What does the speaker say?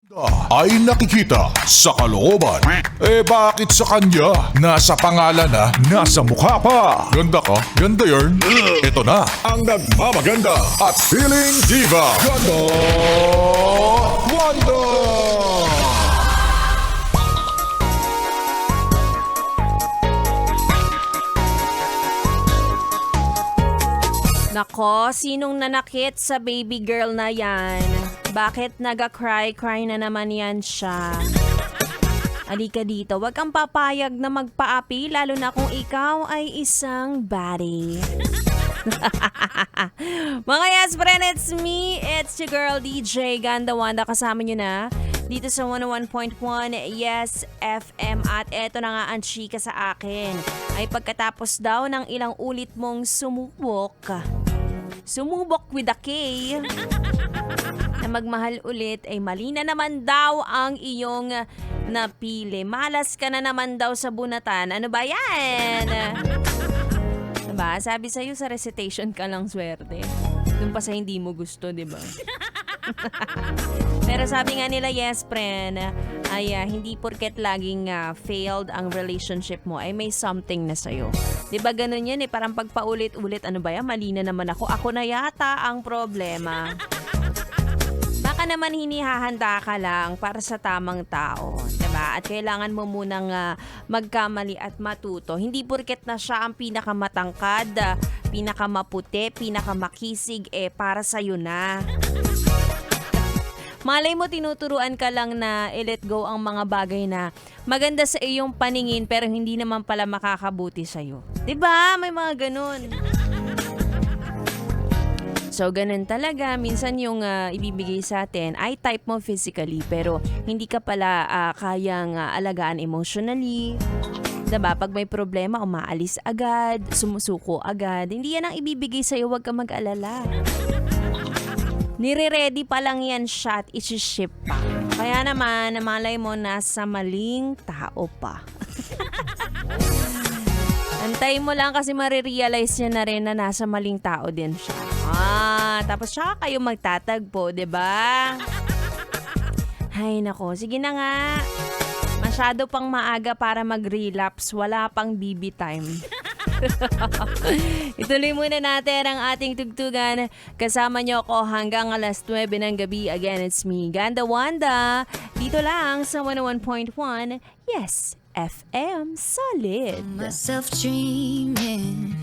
ay nakikita sa kalooban. Eh bakit sa kanya? Nasa pangalan na, nasa mukha pa. Ganda ka? Ganda yarn. Ito na ang nagmamaganda at feeling diva. Ganda Wanda! Nako, sinong nanakit sa baby girl na yan? Bakit naga-cry na naman yan siya? Alika dito, wag kang papayag na magpaapi lalo na kung ikaw ay isang baddie. Mga yes, friend, it's me. It's your girl DJ Ganda Wanda. Kasama nyo na dito sa 101.1 Yes FM. At eto na nga ang chika sa akin. Ay pagkatapos daw ng ilang ulit mong sumubok with a K, na magmahal ulit, ay mali na naman daw ang iyong napili. Malas ka na naman daw sa bunatan. Ano ba yan? Diba? Sabi sa'yo sa recitation ka lang swerte. Doon pa sa hindi mo gusto, diba? Pero sabi nga nila, yes, friend, ay hindi porket laging failed ang relationship mo, ay may something na sa'yo. Diba ganun yan eh, parang pagpaulit-ulit, ano ba yan, mali na naman ako na yata ang problema. Baka naman hinihahanda ka lang para sa tamang tao, diba? At kailangan mo munang magkamali at matuto. Hindi porket na siya ang pinakamatangkad, pinakamaputi, pinakamakisig, para sa'yo na. Malay mo tinuturuan ka lang na i-let go ang mga bagay na maganda sa iyong paningin pero hindi naman pala makakabuti sa'yo. Diba? May mga ganun. So, ganun talaga. Minsan yung ibibigay sa atin ay type mo physically pero hindi ka pala kayang alagaan emotionally. Diba? Pag may problema, umaalis agad, sumusuko agad. Hindi yan ang ibibigay sa'yo, huwag ka mag-alala. Nire-ready pa lang yan siya at isi-ship pa. Kaya naman, namalay mo nasa maling tao pa. Antayin mo lang kasi marirealize niya na rin na nasa maling tao din siya. Tapos siya kayo magtatagpo, 'di ba? Hay nako, sige na nga. Masyado pang maaga para mag-relapse, wala pang BB time. Ituloy muna natin ang ating tugtugan. Kasama niyo ako hanggang alas 9 ng gabi. Again, it's me, Ganda Wanda. Dito lang sa 101.1 Yes FM Solid. Myself dreaming